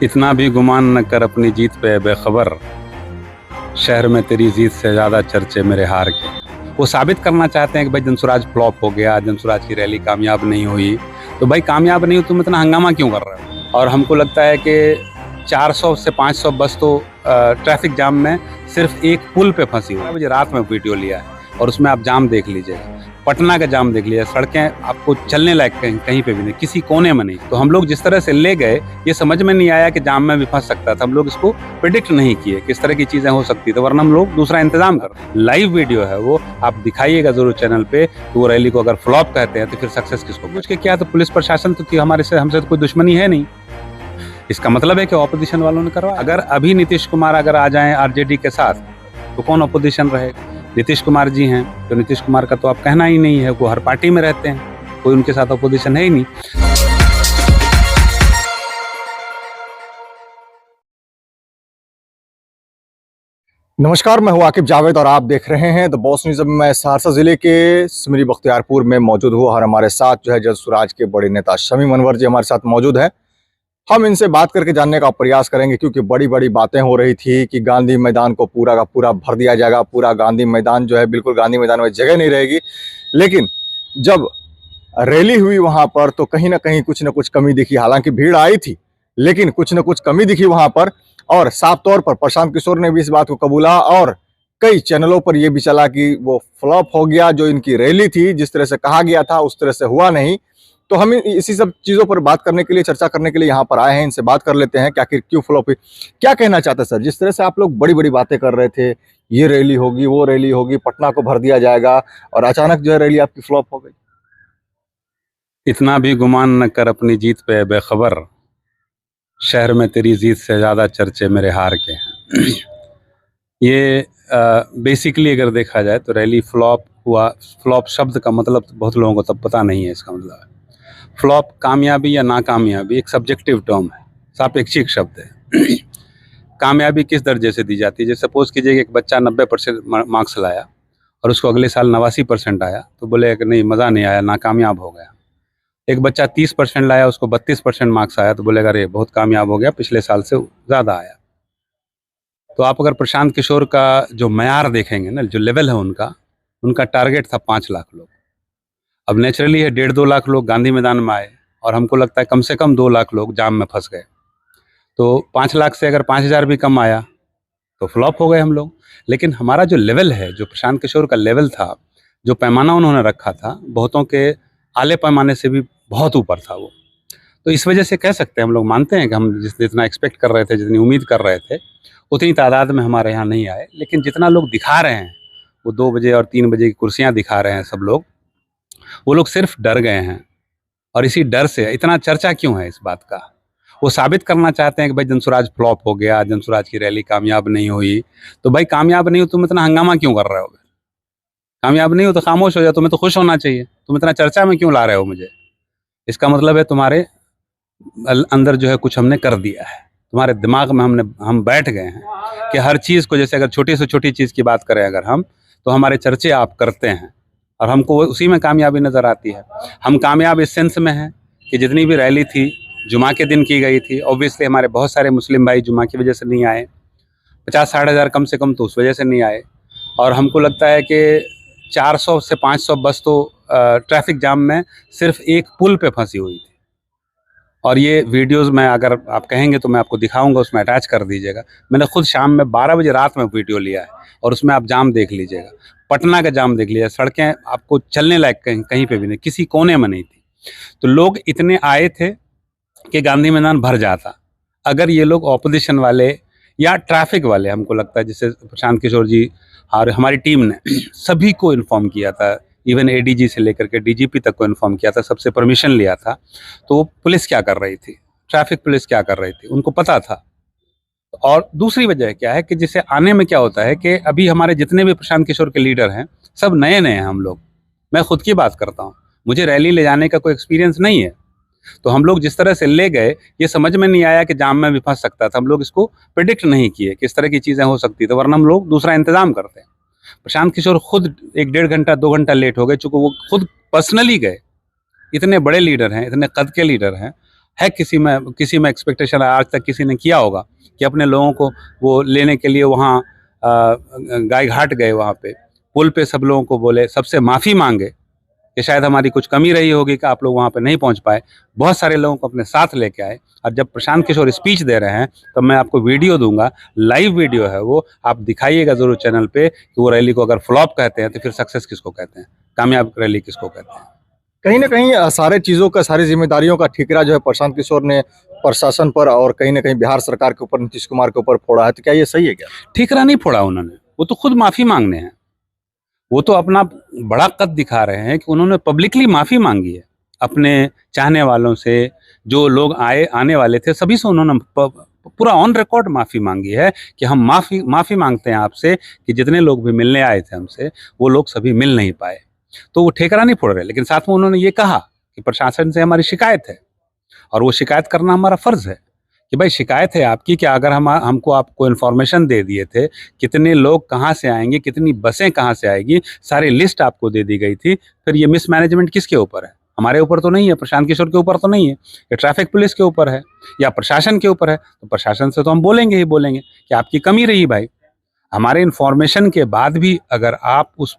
इतना भी गुमान न कर अपनी जीत पे बेखबर, शहर में तेरी जीत से ज़्यादा चर्चे मेरे हार के। वो साबित करना चाहते हैं कि भाई जनसुराज फ्लॉप हो गया, जनसुराज की रैली कामयाब नहीं हुई। तो भाई कामयाब नहीं हुई, तुम इतना हंगामा क्यों कर रहे हो? और हमको लगता है कि 400 से 500 बस तो ट्रैफिक जाम में सिर्फ एक पुल पे फंसी हुई। मुझे रात में वीडियो लिया है और उसमें आप जाम देख लीजिए, पटना का जाम देख लीजिए, सड़कें आपको चलने लायक कहीं पे भी नहीं, किसी कोने में नहीं। तो हम लोग जिस तरह से ले गए, ये समझ में नहीं आया कि जाम में भी फंस सकता था। हम लोग इसको प्रिडिक्ट नहीं किए किस तरह की चीजें हो सकती थी, वरना हम लोग दूसरा इंतजाम कर। लाइव वीडियो है वो, आप दिखाइएगा जरूर चैनल पे कि वो रैली को अगर फ्लॉप कहते हैं तो फिर सक्सेस किसको पूछ के क्या? तो पुलिस प्रशासन तो थी हमारे से, हमसे तो कोई दुश्मनी है नहीं। इसका मतलब है कि ऑपोजिशन वालों ने करवाया। अगर अभी नीतीश कुमार अगर आ जाएं आरजेडी के साथ तो कौन ऑपोजिशन रहेगा? नीतीश कुमार जी हैं, तो नीतीश कुमार का तो आप कहना ही नहीं है, वो हर पार्टी में रहते हैं, कोई उनके साथ ऑपोजिशन है ही नहीं। नमस्कार, मैं हूं आकिब जावेद और आप देख रहे हैं द बॉस न्यूज़। मैं सहरसा जिले के सिमरी बख्तियारपुर में मौजूद हूं और हमारे साथ जो है जनसुराज के बड़े नेता शमी मनवर जी हमारे साथ मौजूद हैं। हम इनसे बात करके जानने का प्रयास करेंगे, क्योंकि बड़ी बड़ी बातें हो रही थी कि गांधी मैदान को पूरा का पूरा भर दिया जाएगा, पूरा गांधी मैदान जो है बिल्कुल गांधी मैदान में जगह नहीं रहेगी। लेकिन जब रैली हुई वहां पर तो कहीं ना कहीं कुछ ना कुछ कमी दिखी। हालांकि भीड़ आई थी, लेकिन कुछ ना कुछ कमी दिखी वहां पर। और साफ तौर पर प्रशांत किशोर ने भी इस बात को कबूला और कई चैनलों पर यह भी चला कि वो फ्लॉप हो गया, जो इनकी रैली थी जिस तरह से कहा गया था उस तरह से हुआ नहीं। तो हम इसी सब चीजों पर बात करने के लिए, चर्चा करने के लिए यहाँ पर आए हैं। इनसे बात कर लेते हैं, क्या क्यों फ्लॉप हुई, क्या कहना चाहते हैं सर? जिस तरह से आप लोग बड़ी बड़ी बातें कर रहे थे, ये रैली होगी, वो रैली होगी, पटना को भर दिया जाएगा, और अचानक जो है रैली आपकी फ्लॉप हो गई। इतना भी गुमान न कर अपनी जीत पे बेखबर, शहर में तेरी जीत से ज़्यादा चर्चे मेरे हार के हैं। ये बेसिकली अगर देखा जाए तो रैली फ्लॉप हुआ। फ्लॉप शब्द का मतलब तो बहुत लोगों को तब पता नहीं है। इसका मतलब है फ्लॉप कामयाबी या नाकामयाबी एक सब्जेक्टिव टर्म है, सापेक्षिक शब्द है। कामयाबी किस दर्जे से दी जाती है? जैसे सपोज कीजिए कि एक बच्चा 90% मार्क्स लाया और उसको अगले साल 89% आया, तो बोले कि नहीं मज़ा नहीं आया, नाकामयाब हो गया। एक बच्चा 30% लाया, उसको 32% मार्क्स आया, तो बोलेगा अरे बहुत कामयाब हो गया, पिछले साल से ज़्यादा आया। तो आप अगर प्रशांत किशोर का जो मयार देखेंगे ना, जो लेवल है उनका टारगेट था 5 लाख लोग। अब नेचुरली है 1.5-2 लाख लोग गांधी मैदान में आए और हमको लगता है कम से कम 2 लाख लोग जाम में फंस गए। तो 5 लाख से अगर 5,000 भी कम आया तो फ्लॉप हो गए हम लोग। लेकिन हमारा जो लेवल है, जो प्रशांत किशोर का लेवल था, जो पैमाना उन्होंने रखा था, बहुतों के आले पैमाने से भी बहुत ऊपर था वो। तो इस वजह से कह सकते हैं, हम लोग मानते हैं कि हम जितना एक्सपेक्ट कर रहे थे, जितनी उम्मीद कर रहे थे, उतनी तादाद में हमारे यहाँ नहीं आए। लेकिन जितना लोग दिखा रहे हैं, वो 2 बजे और 3 बजे की कुर्सियाँ दिखा रहे हैं सब लोग, वो लोग सिर्फ डर गए हैं। और इसी डर से इतना चर्चा क्यों है इस बात का? वो साबित करना चाहते हैं कि भाई जनसुराज फ्लॉप हो गया, जनसुराज की रैली कामयाब नहीं हुई। तो भाई कामयाब नहीं हो, तुम इतना हंगामा क्यों कर रहे हो? कामयाब नहीं हो तो खामोश हो जाओ, तुम्हें तो खुश होना चाहिए। तुम इतना चर्चा में क्यों ला रहे हो मुझे? इसका मतलब है तुम्हारे अंदर जो है कुछ हमने कर दिया है, तुम्हारे दिमाग में हम बैठ गए हैं कि हर चीज़ को, जैसे अगर छोटी से छोटी चीज़ की बात करें अगर हम, तो हमारे चर्चे आप करते हैं और हमको उसी में कामयाबी नज़र आती है। हम कामयाब इस सेंस में हैं कि जितनी भी रैली थी जुमा के दिन की गई थी। ऑब्वियसली हमारे बहुत सारे मुस्लिम भाई जुमा की वजह से नहीं आए, 50-60 हज़ार कम से कम तो उस वजह से नहीं आए। और हमको लगता है कि 400 से 500 बस तो ट्रैफिक जाम में सिर्फ एक पुल पे फंसी हुई थी। और ये वीडियोस मैं, अगर आप कहेंगे तो मैं आपको दिखाऊंगा, उसमें अटैच कर दीजिएगा। मैंने खुद शाम में 12 बजे रात में वीडियो लिया है और उसमें आप जाम देख लीजिएगा, पटना का जाम देख लीजिएगा, सड़कें आपको चलने लायक कहीं पे भी नहीं, किसी कोने में नहीं थी। तो लोग इतने आए थे कि गांधी मैदान भर जाता। अगर ये लोग ऑपोजिशन वाले या ट्रैफिक वाले, हमको लगता है जैसे प्रशांत किशोर जी और हमारी टीम ने सभी को इन्फॉर्म किया था, इवन एडीजी से लेकर के डीजीपी तक को इन्फॉर्म किया था, सबसे परमिशन लिया था। तो पुलिस क्या कर रही थी, ट्रैफिक पुलिस क्या कर रही थी, उनको पता था। और दूसरी वजह क्या है कि जिसे आने में क्या होता है कि अभी हमारे जितने भी प्रशांत किशोर के लीडर हैं सब नए नए हैं हम लोग। मैं खुद की बात करता हूँ, मुझे रैली ले जाने का कोई एक्सपीरियंस नहीं है। तो हम लोग जिस तरह से ले गए, ये समझ में नहीं आया कि जाम में भी फंस सकता था। हम लोग इसको प्रिडिक्ट नहीं किए किस तरह की चीज़ें हो सकती थी, वरना हम लोग दूसरा इंतजाम करते हैं। प्रशांत किशोर खुद 1-1.5 घंटा 2 घंटा लेट हो गए, चूँकि वो खुद पर्सनली गए। इतने बड़े लीडर हैं, इतने कद के लीडर हैं, है किसी में एक्सपेक्टेशन आज तक किसी ने किया होगा कि अपने लोगों को वो लेने के लिए वहाँ गाय घाट गए, वहाँ पे पुल पे सब लोगों को बोले, सबसे माफ़ी मांगे कि शायद हमारी कुछ कमी रही होगी कि आप लोग वहाँ पे नहीं पहुँच पाए। बहुत सारे लोगों को अपने साथ लेके आए और जब प्रशांत किशोर स्पीच दे रहे हैं तो मैं आपको वीडियो दूंगा, लाइव वीडियो है वो, आप दिखाइएगा ज़रूर चैनल पे कि वो रैली को अगर फ्लॉप कहते हैं तो फिर सक्सेस किसको कहते हैं, कामयाब रैली किसको कहते हैं। कहीं ना कहीं सारे चीज़ों का, सारी जिम्मेदारियों का ठिकरा जो है प्रशांत किशोर ने प्रशासन पर और कहीं ना कहीं बिहार सरकार के ऊपर, नीतीश कुमार के ऊपर फोड़ा है, तो क्या ये सही है क्या? ठीकरा नहीं फोड़ा उन्होंने, वो तो खुद माफ़ी मांगने हैं। वो तो अपना बड़ा कद दिखा रहे हैं कि उन्होंने पब्लिकली माफ़ी मांगी है अपने चाहने वालों से, जो लोग आने वाले थे सभी से उन्होंने पूरा ऑन रिकॉर्ड माफ़ी मांगी है कि हम माफ़ी मांगते हैं आपसे कि जितने लोग भी मिलने आए थे हमसे वो लोग सभी मिल नहीं पाए। तो वो ठेकरा नहीं फोड़ रहे, लेकिन साथ में उन्होंने ये कहा कि प्रशासन से हमारी शिकायत है और वो शिकायत करना हमारा फ़र्ज़ है कि भाई शिकायत है आपकी कि अगर हमको आपको इन्फॉर्मेशन दे दिए थे, कितने लोग कहाँ से आएंगे, कितनी बसें कहाँ से आएगी, सारी लिस्ट आपको दे दी गई थी, फिर ये मिसमैनेजमेंट किसके ऊपर है? हमारे ऊपर तो नहीं है, प्रशांत किशोर के ऊपर तो नहीं है, ये ट्रैफिक पुलिस के ऊपर है या प्रशासन के ऊपर है। तो प्रशासन से तो हम बोलेंगे ही बोलेंगे कि आपकी कमी रही भाई। हमारे इन्फॉर्मेशन के बाद भी अगर आप उस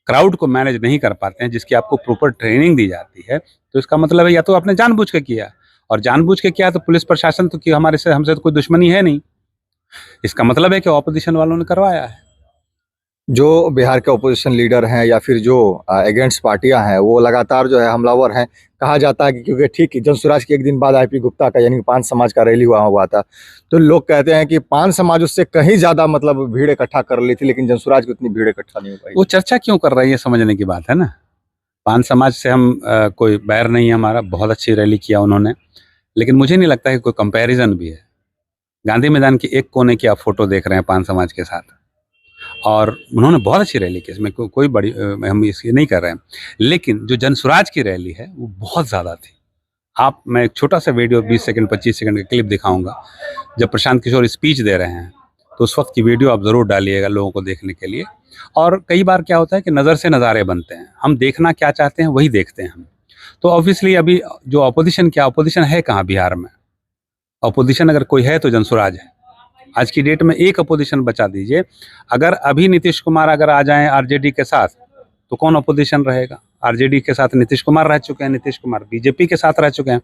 क्राउड को मैनेज नहीं कर पाते हैं जिसकी आपको प्रॉपर ट्रेनिंग दी जाती है, तो इसका मतलब है या तो आपने जानबूझ के किया, और जानबूझ के किया तो पुलिस प्रशासन तो कि हमसे तो कोई दुश्मनी है नहीं, इसका मतलब है कि ऑपोजिशन वालों ने करवाया है। जो बिहार के ओपोजिशन लीडर हैं या फिर जो अगेंस्ट पार्टियां हैं वो लगातार जो है हमलावर हैं। कहा जाता है कि क्योंकि ठीक जनसुराज के एक दिन बाद आईपी गुप्ता का यानी कि पान समाज का रैली हुआ था, तो लोग कहते हैं कि पान समाज उससे कहीं ज़्यादा मतलब भीड़ इकट्ठा कर ली थी, लेकिन जनसुराज को इतनी भीड़ इकट्ठा नहीं हो पाई। वो चर्चा क्यों कर रही है समझने की बात है ना। पान समाज से हम कोई बैर नहीं है हमारा, बहुत अच्छी रैली किया उन्होंने, लेकिन मुझे नहीं लगता कि कोई कंपैरिजन भी है। गांधी मैदान के एक कोने की आप फोटो देख रहे हैं पान समाज के साथ, और उन्होंने बहुत अच्छी रैली की, इसमें कोई बड़ी हम इसकी नहीं कर रहे हैं, लेकिन जो जनसुराज की रैली है वो बहुत ज़्यादा थी। मैं एक छोटा सा वीडियो 20 सेकंड 25 सेकंड का क्लिप दिखाऊंगा, जब प्रशांत किशोर स्पीच दे रहे हैं तो उस वक्त की वीडियो आप ज़रूर डालिएगा लोगों को देखने के लिए। और कई बार क्या होता है कि नज़र से नज़ारे बनते हैं, हम देखना क्या चाहते हैं वही देखते हैं हम। तो ऑब्वियसली अभी जो अपोजिशन है कहाँ बिहार में? अपोजिशन अगर कोई है तो जनसुराज है। आज की डेट में एक अपोजिशन बचा दीजिए, अगर अभी नीतीश कुमार अगर आ जाएं आरजेडी के साथ तो कौन अपोजिशन रहेगा? आरजेडी के साथ नीतीश कुमार रह चुके हैं, नीतीश कुमार बीजेपी के साथ रह चुके हैं।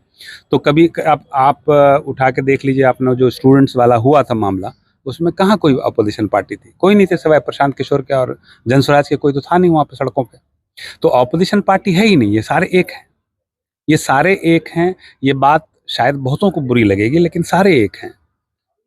तो कभी आप उठा के देख लीजिए, आपने जो स्टूडेंट्स वाला हुआ था मामला, उसमें कहाँ कोई अपोजिशन पार्टी थी? कोई नहीं थे, सिवाय प्रशांत किशोर के और जनसुराज के कोई तो था नहीं वहाँ पे सड़कों पे। तो अपोजिशन पार्टी है ही नहीं, ये सारे एक हैं, ये सारे एक हैं। ये बात शायद बहुतों को बुरी लगेगी, लेकिन सारे एक हैं।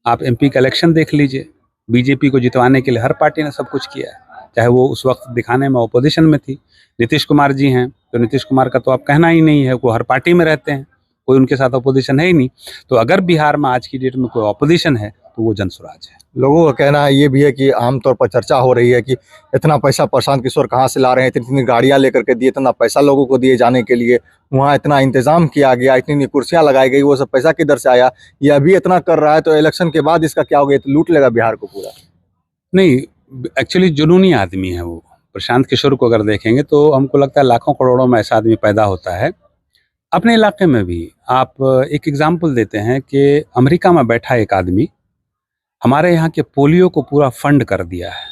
आप एमपी का इलेक्शन देख लीजिए, बीजेपी को जितवाने के लिए हर पार्टी ने सब कुछ किया है, चाहे वो उस वक्त दिखाने में अपोजिशन में थी। नीतीश कुमार जी हैं, तो नीतीश कुमार का तो आप कहना ही नहीं है, वो हर पार्टी में रहते हैं, कोई उनके साथ अपोजिशन है ही नहीं। तो अगर बिहार में आज की डेट में कोई अपोजिशन है तो वो जनसुराज है। लोगों का कहना ये भी है कि आमतौर पर चर्चा हो रही है कि इतना पैसा प्रशांत किशोर कहाँ से ला रहे हैं, इतनी इतनी गाड़ियाँ लेकर के दिए, इतना पैसा लोगों को दिए जाने के लिए, वहाँ इतना इंतजाम किया गया, इतनी इतनी कुर्सियाँ लगाई गई, वो सब पैसा किधर से आया? ये अभी इतना कर रहा है तो इलेक्शन के बाद इसका क्या होगा? ये तो लूट लेगा बिहार को पूरा। नहीं, एक्चुअली जुनूनी आदमी है वो। प्रशांत किशोर को अगर देखेंगे तो हमको लगता है लाखों करोड़ों में ऐसा आदमी पैदा होता है। अपने इलाके में भी आप एक एग्जाम्पल देते हैं कि अमेरिका में बैठा एक आदमी हमारे यहाँ के पोलियो को पूरा फंड कर दिया है,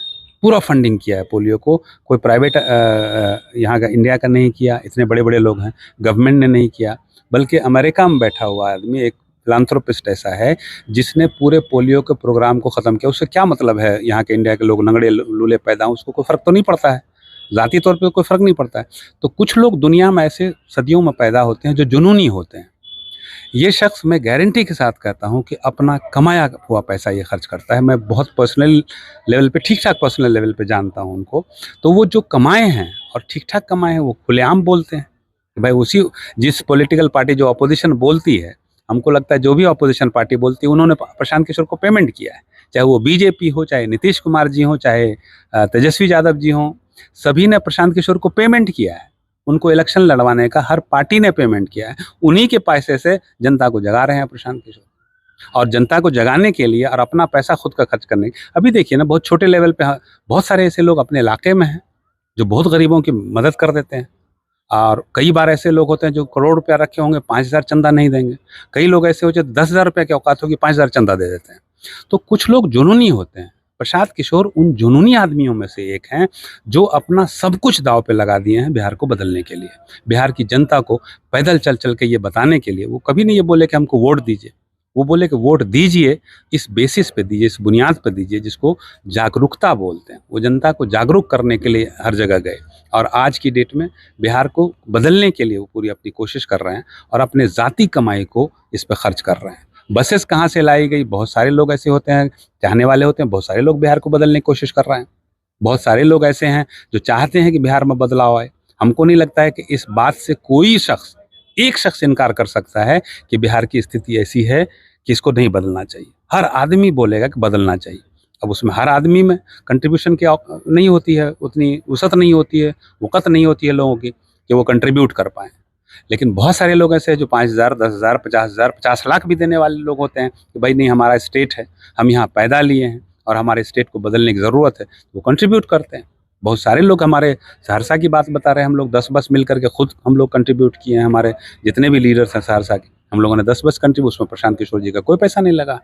पूरा फंडिंग किया है पोलियो को। कोई प्राइवेट यहाँ का, इंडिया का नहीं किया, इतने बड़े बड़े लोग हैं, गवर्नमेंट ने नहीं किया, बल्कि अमेरिका में बैठा हुआ आदमी एक फिलांथ्रोपिस्ट ऐसा है जिसने पूरे पोलियो के प्रोग्राम को ख़त्म किया। उससे क्या मतलब है यहाँ के इंडिया के लोग नंगड़े लूले पैदा हों, उसको कोई फ़र्क तो नहीं पड़ता है, ज़ाती तौर पे कोई फ़र्क नहीं पड़ता है। तो कुछ लोग दुनिया में ऐसे सदियों में पैदा होते हैं जो जुनूनी होते हैं। ये शख्स, मैं गारंटी के साथ कहता हूँ कि अपना कमाया हुआ पैसा ये खर्च करता है। मैं बहुत पर्सनल लेवल पे, ठीक ठाक पर्सनल लेवल पे जानता हूँ उनको। तो वो जो कमाए हैं और ठीक ठाक कमाए हैं वो खुलेआम बोलते हैं कि भाई उसी, जिस पॉलिटिकल पार्टी जो अपोजिशन बोलती है, हमको लगता है जो भी अपोजिशन पार्टी बोलती है उन्होंने प्रशांत किशोर को पेमेंट किया है, चाहे वो बीजेपी हो, चाहे नीतीश कुमार जी हो, चाहे तेजस्वी यादव जी हों, सभी ने प्रशांत किशोर को पेमेंट किया है। उनको इलेक्शन लड़वाने का हर पार्टी ने पेमेंट किया है। उन्हीं के पैसे से जनता को जगा रहे हैं प्रशांत किशोर, और जनता को जगाने के लिए और अपना पैसा खुद का खर्च करने, अभी देखिए ना, बहुत छोटे लेवल पे बहुत सारे ऐसे लोग अपने इलाके में हैं जो बहुत गरीबों की मदद कर देते हैं। और कई बार ऐसे लोग होते हैं जो करोड़ रुपया रखे होंगे, 5,000 चंदा नहीं देंगे। कई लोग ऐसे होते हैं 10,000 रुपये की औकात होगी, 5,000 चंदा दे देते हैं। तो कुछ लोग जुनूनी होते हैं। प्रशांत किशोर उन जुनूनी आदमियों में से एक हैं जो अपना सब कुछ दांव पे लगा दिए हैं बिहार को बदलने के लिए, बिहार की जनता को पैदल चल चल के ये बताने के लिए। वो कभी नहीं ये बोले कि हमको वोट दीजिए, वो बोले कि वोट दीजिए, इस बेसिस पे दीजिए, इस बुनियाद पर दीजिए जिसको जागरूकता बोलते हैं। वो जनता को जागरूक करने के लिए हर जगह गए और आज की डेट में बिहार को बदलने के लिए वो पूरी अपनी कोशिश कर रहे हैं और अपने ज़ाती कमाई को इस पर खर्च कर रहे हैं। बसेस कहाँ से लाई गई, बहुत सारे लोग ऐसे होते हैं, चाहने वाले होते हैं, बहुत सारे लोग बिहार को बदलने की कोशिश कर रहे हैं। बहुत सारे लोग ऐसे हैं जो चाहते हैं कि बिहार में बदलाव आए। हमको नहीं लगता है कि इस बात से कोई शख्स, एक शख्स इनकार कर सकता है कि बिहार की स्थिति ऐसी है कि इसको नहीं बदलना चाहिए। हर आदमी बोलेगा कि बदलना चाहिए। अब उसमें हर आदमी में कंट्रीब्यूशन की नहीं होती है, उतनी वसअत नहीं होती है, वक़्त नहीं होती है लोगों की कि वो कंट्रीब्यूट कर पाएँ। लेकिन बहुत सारे लोग ऐसे हैं जो 5,000, 10,000, 50,000, 50 लाख भी देने वाले लोग होते हैं कि भाई नहीं, हमारा स्टेट है, हम यहाँ पैदा लिए हैं और हमारे स्टेट को बदलने की ज़रूरत है, वो कंट्रीब्यूट करते हैं। बहुत सारे लोग, हमारे सहरसा की बात बता रहे हैं, हम लोग 10 बस मिल करके खुद हम लोग कंट्रीब्यूट किए हैं। हमारे जितने भी लीडर्स हैं सहरसा के, हम लोगों ने 10 बस कंट्रीब्यूट, उसमें प्रशांत किशोर जी का कोई पैसा नहीं लगा।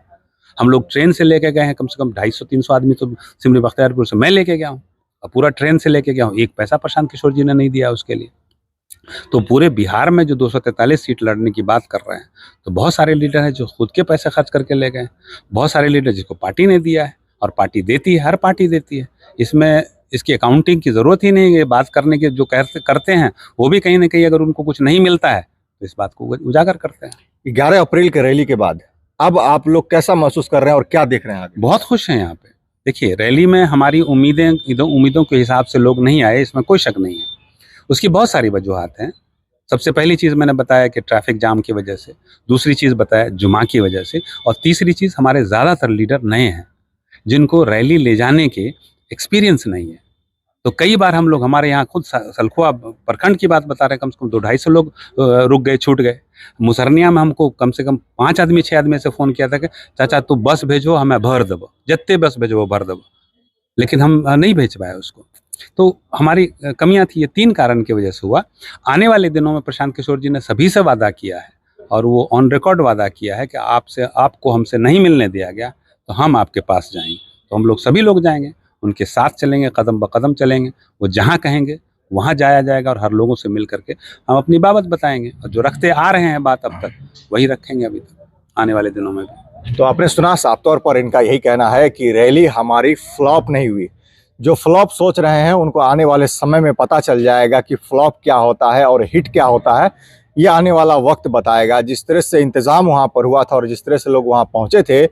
हम लोग ट्रेन से लेके गए हैं, कम से कम 250-300 आदमी तो सिमरी बख्तियारपुर से मैं लेके गया हूँ, और पूरा ट्रेन से लेके गया हूँ। एक पैसा प्रशांत किशोर जी ने नहीं दिया उसके लिए। तो पूरे बिहार में जो 243 सीट लड़ने की बात कर रहे हैं, तो बहुत सारे लीडर हैं जो खुद के पैसे खर्च करके ले गए, बहुत सारे लीडर जिसको पार्टी ने दिया है, और पार्टी देती है, हर पार्टी देती है। इसमें इसकी अकाउंटिंग की ज़रूरत ही नहीं है। बात करने के जो करते हैं वो भी कहीं ना कहीं अगर उनको कुछ नहीं मिलता है तो इस बात को उजागर करते हैं। 11 अप्रैल के रैली के बाद अब आप लोग कैसा महसूस कर रहे हैं और क्या देख रहे हैं आगे? बहुत खुश हैं यहाँ पे। देखिए, रैली में हमारी उम्मीदों के हिसाब से लोग नहीं आए, इसमें कोई शक नहीं है। उसकी बहुत सारी वजूहात हैं। सबसे पहली चीज़ मैंने बताया कि ट्रैफिक जाम की वजह से, दूसरी चीज़ बताया जुमा की वजह से, और तीसरी चीज़ हमारे ज़्यादातर लीडर नए हैं जिनको रैली ले जाने के एक्सपीरियंस नहीं है। तो कई बार हम लोग, हमारे यहाँ खुद सलखुआ प्रखंड की बात बता रहे हैं, कम से कम 200-250 लोग रुक गए, छूट गए। मुसरनिया में हमको कम से कम 5 आदमी 6 आदमी से फ़ोन किया था कि चाचा तू बस भेजो, हमें भर देबो, जितने बस भेजो भर देबो, लेकिन हम नहीं भेज पाए उसको। तो हमारी कमियां थी, ये 3 कारण की वजह से हुआ। आने वाले दिनों में प्रशांत किशोर जी ने सभी से वादा किया है और वो ऑन रिकॉर्ड वादा किया है कि आपको हमसे नहीं मिलने दिया गया तो हम आपके पास जाएंगे। तो हम लोग सभी लोग जाएंगे, उनके साथ चलेंगे, कदम ब कदम चलेंगे। वो जहाँ कहेंगे वहाँ जाया जाएगा और हर लोगों से मिल करके हम अपनी बात बताएंगे, और जो रखते आ रहे हैं बात अब तक, वही रखेंगे अभी तक, आने वाले दिनों में भी। तो आपने सुना, साफ तौर पर इनका यही कहना है कि रैली हमारी फ्लॉप नहीं हुई। जो फ्लॉप सोच रहे हैं उनको आने वाले समय में पता चल जाएगा कि फ्लॉप क्या होता है और हिट क्या होता है। ये आने वाला वक्त बताएगा। जिस तरह से इंतज़ाम वहाँ पर हुआ था और जिस तरह से लोग वहाँ पहुँचे थे,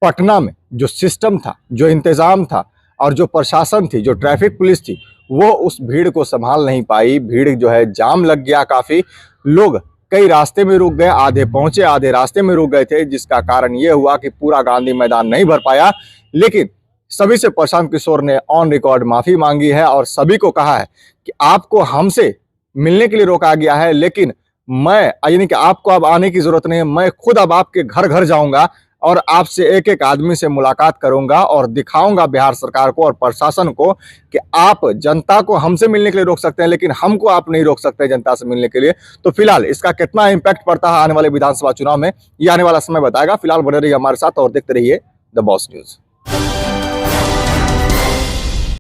पटना में जो सिस्टम था, जो इंतज़ाम था और जो प्रशासन थी, जो ट्रैफिक पुलिस थी, वो उस भीड़ को संभाल नहीं पाई। भीड़ जो है, जाम लग गया काफ़ी, लोग कई रास्ते में रुक गए, आधे पहुंचे आधे रास्ते में रुक गए थे, जिसका कारण ये हुआ कि पूरा गांधी मैदान नहीं भर पाया। लेकिन सभी से प्रशांत किशोर ने ऑन रिकॉर्ड माफ़ी मांगी है और सभी को कहा है कि आपको हमसे मिलने के लिए रोका गया है, लेकिन मैं, यानी कि आपको अब आने की ज़रूरत नहीं है, मैं खुद अब आपके घर घर जाऊंगा और आपसे एक एक आदमी से मुलाकात करूंगा और दिखाऊंगा बिहार सरकार को और प्रशासन को कि आप जनता को हमसे मिलने के लिए रोक सकते हैं, लेकिन हमको आप नहीं रोक सकते जनता से मिलने के लिए। तो फिलहाल इसका कितना इम्पैक्ट पड़ता है आने वाले विधानसभा चुनाव में, ये आने वाला समय बताएगा। फिलहाल बने रहिए हमारे साथ और देखते रहिए द बॉस न्यूज़।